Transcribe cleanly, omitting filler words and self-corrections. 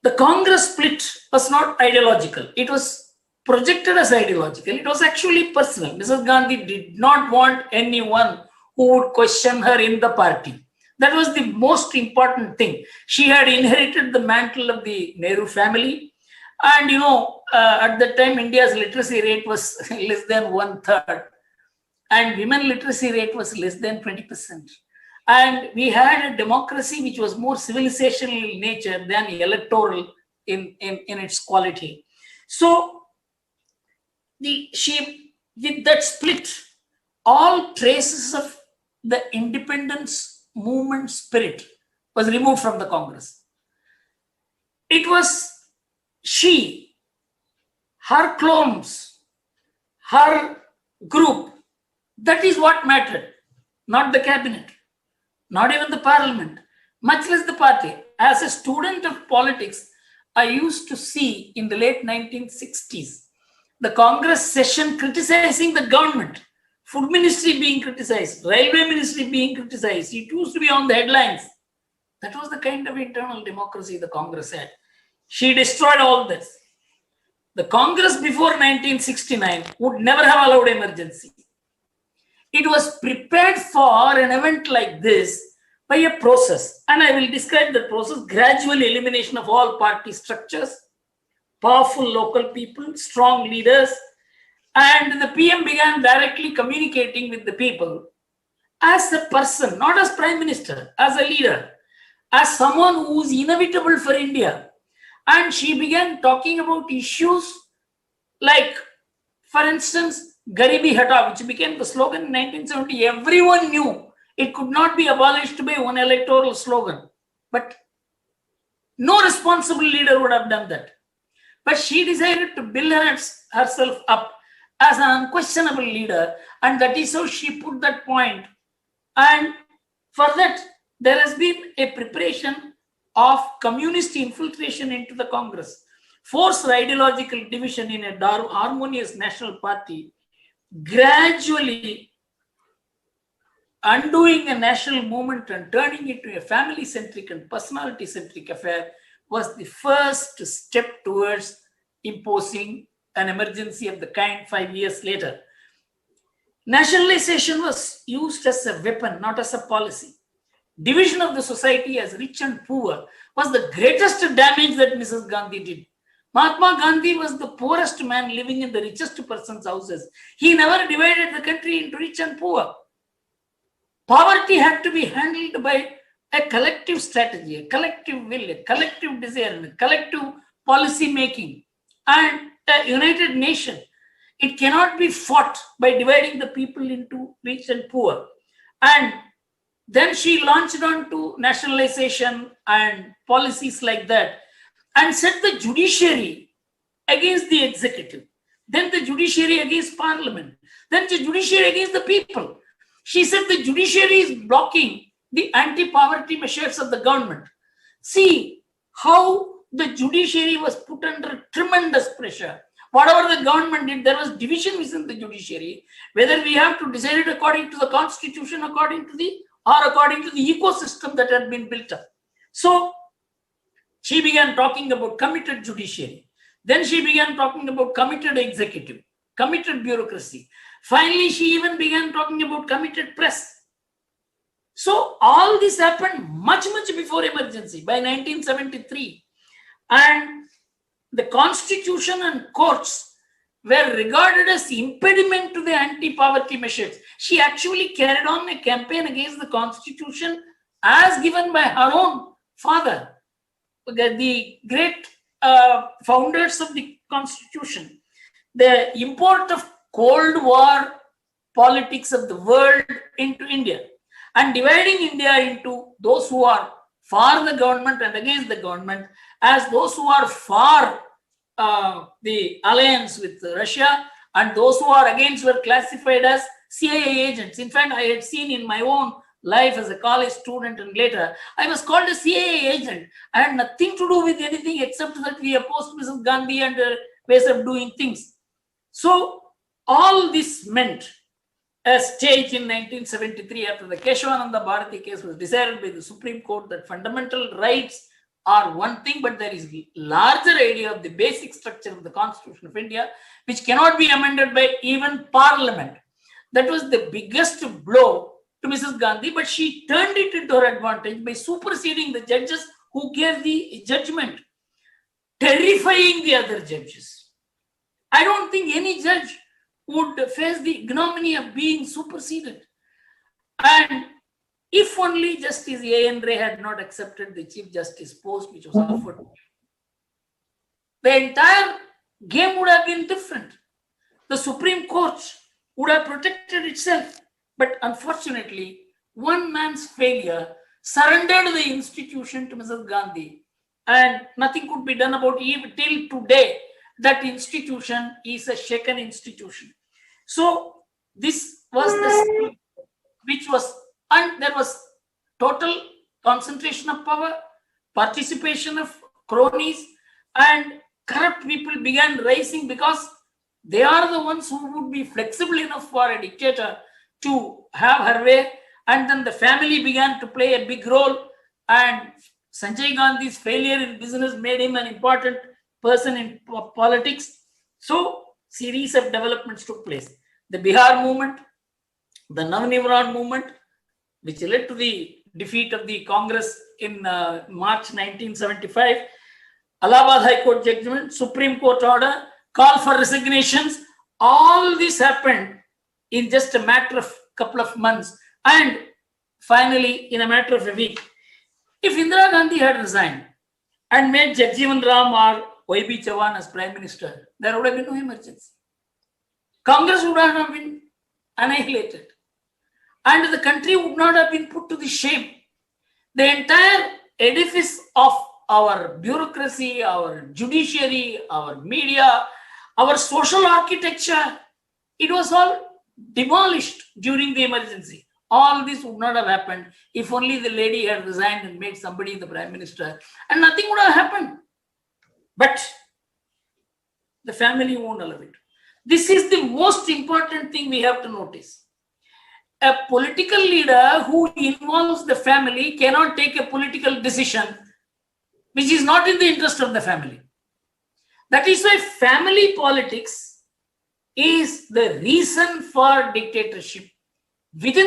The Congress split was not ideological. It was projected as ideological. It was actually personal. Mrs. Gandhi did not want anyone who would question her in the party. That was the most important thing. She had inherited the mantle of the Nehru family. And, at that time, India's literacy rate was less than 1/3. And women literacy rate was less than 20%. And we had a democracy which was more civilizational in nature than electoral in its quality. So with that split, all traces of the independence movement spirit was removed from the Congress. It was she, her clones, her group. That is what mattered, not the cabinet, not even the parliament, much less the party. As a student of politics, I used to see in the late 1960s the Congress session criticizing the government, food ministry being criticized, railway ministry being criticized. It used to be on the headlines. That was the kind of internal democracy the Congress had. She destroyed all this. The Congress before 1969 would never have allowed emergency. It was prepared for an event like this by a process, and I will describe the process: gradual elimination of all party structures, powerful local people, strong leaders, and the PM began directly communicating with the people as a person, not as Prime Minister, as a leader, as someone who is inevitable for India. And she began talking about issues like, for instance, Garibi Hata, which became the slogan in 1970. Everyone knew it could not be abolished by one electoral slogan. But no responsible leader would have done that. But she decided to build herself up as an unquestionable leader, and that is how she put that point. And for that, there has been a preparation of communist infiltration into the Congress, forced ideological division in a harmonious national party, gradually undoing a national movement and turning it to a family-centric and personality-centric affair was the first step towards imposing an emergency of the kind 5 years later. Nationalization was used as a weapon, not as a policy. Division of the society as rich and poor was the greatest damage that Mrs. Gandhi did. Mahatma Gandhi was the poorest man living in the richest person's houses. He never divided the country into rich and poor. Poverty had to be handled by a collective strategy, a collective will, a collective desire, and a collective policy making, and a united nation. It cannot be fought by dividing the people into rich and poor. And then she launched on to nationalization and policies like that, and set the judiciary against the executive, then the judiciary against parliament, then the judiciary against the people. She said the judiciary is blocking the anti-poverty measures of the government. See how the judiciary was put under tremendous pressure. Whatever the government did, there was division within the judiciary, whether we have to decide it according to the constitution, according to the ecosystem that had been built up. So she began talking about committed judiciary. Then she began talking about committed executive, committed bureaucracy. Finally, she even began talking about committed press. So all this happened much, much before emergency, by 1973. And the constitution and courts were regarded as impediment to the anti-poverty measures. She actually carried on a campaign against the constitution as given by her own father, the great founders of the constitution. The import of Cold War politics of the world into India, and dividing India into those who are for the government and against the government, as those who are for the alliance with Russia, and those who are against were classified as CIA agents. In fact, I had seen in my own life as a college student, and later I was called a CIA agent. I had nothing to do with anything except that we opposed Mrs. Gandhi and her ways of doing things. So all this meant a stage in 1973 after the Keshavananda Bharati case was decided by the Supreme Court that fundamental rights are one thing, but there is larger idea of the basic structure of the Constitution of India, which cannot be amended by even Parliament. That was the biggest blow to Mrs. Gandhi, but she turned it into her advantage by superseding the judges who gave the judgment, terrifying the other judges. I don't think any judge would face the ignominy of being superseded. And if only Justice A.N. Ray had not accepted the Chief Justice post which was offered, the entire game would have been different. The Supreme Court would have protected itself. But unfortunately, one man's failure surrendered the institution to Mrs. Gandhi, and nothing could be done about it till today. That institution is a shaken institution. So this was the which was, and there was total concentration of power, participation of cronies, and corrupt people began rising because they are the ones who would be flexible enough for a dictator to have her way. And then the family began to play a big role, and Sanjay Gandhi's failure in business made him an important person in politics. So series of developments took place. The Bihar movement, the Navnirman movement, which led to the defeat of the Congress in March 1975, Allahabad High Court judgment, Supreme Court order, call for resignations, all this happened in just a matter of couple of months, and finally in a matter of a week. If Indira Gandhi had resigned and made Jagjeevan Ram or Y.B. Chavan as Prime Minister, there would have been no emergency. Congress would have been annihilated, and the country would not have been put to the shame. The entire edifice of our bureaucracy, our judiciary, our media, our social architecture, it was all demolished during the emergency. All this would not have happened if only the lady had resigned and made somebody the Prime Minister, and nothing would have happened. But the family won't allow it. This is the most important thing we have to notice. A political leader who involves the family cannot take a political decision which is not in the interest of the family. That is why family politics is the reason for dictatorship. Within